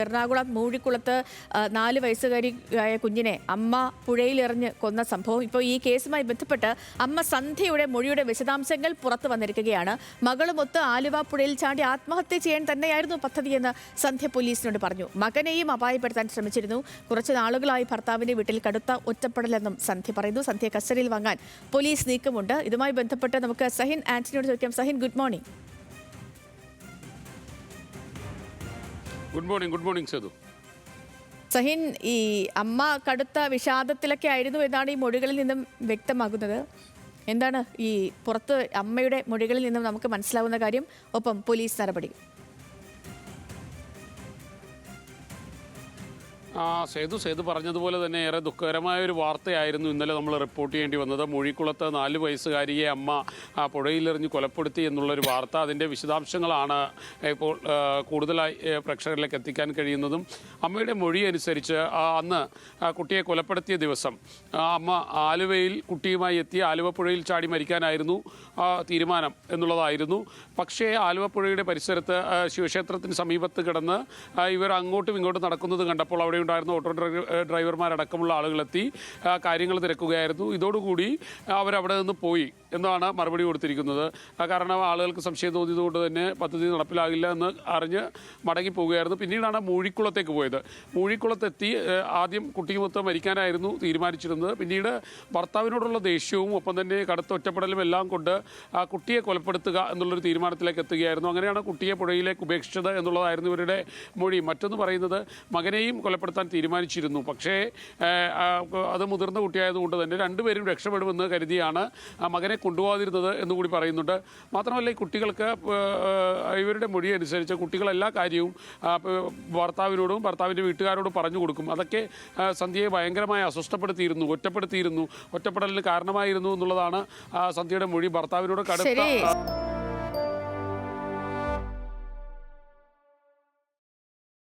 എറണാകുളം മൂഴിക്കുളത്ത് 4 വയസ്സുകാരിയായ കുഞ്ഞിനെ അമ്മ പുഴയിലെറിഞ്ഞ് കൊന്ന സംഭവം. ഇപ്പോൾ ഈ കേസുമായി ബന്ധപ്പെട്ട് അമ്മ സന്ധ്യയുടെ മൊഴിയുടെ വിശദാംശങ്ങൾ പുറത്തു വന്നിരിക്കുകയാണ്. മകളുമൊത്ത് ആലുവ പുഴയിൽ ചാടി ആത്മഹത്യ ചെയ്യാൻ തന്നെയായിരുന്നു പദ്ധതിയെന്ന് സന്ധ്യ പോലീസിനോട് പറഞ്ഞു. മകനെയും അപായപ്പെടുത്താൻ ശ്രമിച്ചിരുന്നു. കുറച്ച് നാളുകളായി ഭർത്താവിന്റെ വീട്ടിൽ കടുത്ത ഒറ്റപ്പെടലെന്നും സന്ധ്യ പറയുന്നു. സന്ധ്യ കസ്റ്റഡിയിൽ വാങ്ങാൻ പോലീസ് നീക്കമുണ്ട്. ഇതുമായി ബന്ധപ്പെട്ട് നമുക്ക് സഹിൻ ആന്റണിയോട് ചോദിക്കാം. Sahin, good morning. Good morning Sethu. Sahin, ഈ അമ്മ കടുത്ത വിഷാദത്തിലൊക്കെ ആയിരുന്നു എന്നാണ് ഈ മൊഴികളിൽ നിന്നും വ്യക്തമാകുന്നത്. എന്താണ് ഈ പുറത്ത് അമ്മയുടെ മൊഴികളിൽ നിന്നും നമുക്ക് മനസ്സിലാവുന്ന കാര്യം, ഒപ്പം പോലീസ് നടപടി? സേതു പറഞ്ഞതുപോലെ തന്നെ ഏറെ ദുഃഖകരമായ ഒരു വാർത്തയായിരുന്നു ഇന്നലെ നമ്മൾ റിപ്പോർട്ട് ചെയ്യേണ്ടി വന്നത്. മൂഴിക്കുളത്ത് 4 വയസ്സുകാരിയെ അമ്മ പുഴയിലെറിഞ്ഞ് കൊലപ്പെടുത്തി എന്നുള്ളൊരു വാർത്ത. അതിൻ്റെ വിശദാംശങ്ങളാണ് ഇപ്പോൾ കൂടുതലായി പ്രേക്ഷകരിലേക്ക് എത്തിക്കാൻ കഴിയുന്നതും. അമ്മയുടെ മൊഴി അനുസരിച്ച് അന്ന് കുട്ടിയെ കൊലപ്പെടുത്തിയ ദിവസം അമ്മ ആലുവയിൽ കുട്ടിയുമായി എത്തി ആലുവ പുഴയിൽ ചാടി മരിക്കാനായിരുന്നു തീരുമാനം എന്നുള്ളതായിരുന്നു. പക്ഷേ ആലുവ പുഴയുടെ പരിസരത്ത് ശിവക്ഷേത്രത്തിന് സമീപത്ത് കിടന്ന് ഇവർ അങ്ങോട്ടും ഇങ്ങോട്ടും നടക്കുന്നത് കണ്ടപ്പോൾ അവിടെ ഉണ്ടായിരുന്ന ഓട്ടോ ഡ്രൈവർമാരടക്കമുള്ള ആളുകളെത്തി കാര്യങ്ങൾ തിരക്കുകയായിരുന്നു. ഇതോടുകൂടി അവരവിടെ നിന്ന് പോയി എന്നാണ് മറുപടി കൊടുത്തിരിക്കുന്നത്. കാരണം ആളുകൾക്ക് സംശയം തോന്നിയതുകൊണ്ട് തന്നെ പദ്ധതി നടപ്പിലാകില്ല എന്ന് അറിഞ്ഞ് മടങ്ങിപ്പോവുകയായിരുന്നു. പിന്നീടാണ് മൂഴിക്കുളത്തേക്ക് പോയത്. മൂഴിക്കുളത്തെത്തി ആദ്യം കുട്ടിയുമൊത്ത് മരിക്കാനായിരുന്നു തീരുമാനിച്ചിരുന്നത്. പിന്നീട് ഭർത്താവിനോടുള്ള ദേഷ്യവും ഒപ്പം തന്നെ കടുത്ത ഒറ്റപ്പെടലും എല്ലാം കൊണ്ട് കുട്ടിയെ കൊലപ്പെടുത്തുക എന്നുള്ളൊരു തീരുമാനത്തിലേക്ക് എത്തുകയായിരുന്നു. അങ്ങനെയാണ് കുട്ടിയെ പുഴയിലേക്ക് ഉപേക്ഷിച്ചത് എന്നുള്ളതായിരുന്നു ഇവരുടെ മൊഴി. മറ്റൊന്ന് പറയുന്നത്, മകനെയും കൊലപ്പെടുത്താൻ തീരുമാനിച്ചിരുന്നു. പക്ഷേ അത് മുതിർന്ന കുട്ടിയായതുകൊണ്ട് തന്നെ രണ്ടുപേരും രക്ഷപ്പെടുമെന്ന് കരുതിയാണ് മകനെ കൊണ്ടുപോകാതിരുന്നത് എന്നുകൂടി പറയുന്നുണ്ട്. മാത്രമല്ല, ഈ കുട്ടികൾക്ക് ഇവരുടെ മൊഴി അനുസരിച്ച് കുട്ടികൾ എല്ലാ കാര്യവും ഭർത്താവിനോടും ഭർത്താവിൻ്റെ വീട്ടുകാരോടും പറഞ്ഞു കൊടുക്കും. അതൊക്കെ സന്ധ്യയെ ഭയങ്കരമായി അസ്വസ്ഥപ്പെടുത്തിയിരുന്നു, ഒറ്റപ്പെടുത്തിയിരുന്നു, ഒറ്റപ്പെടലിന് കാരണമായിരുന്നു എന്നുള്ളതാണ് സന്ധ്യയുടെ മൊഴി. ഭർത്താവിനോട് കടുത്ത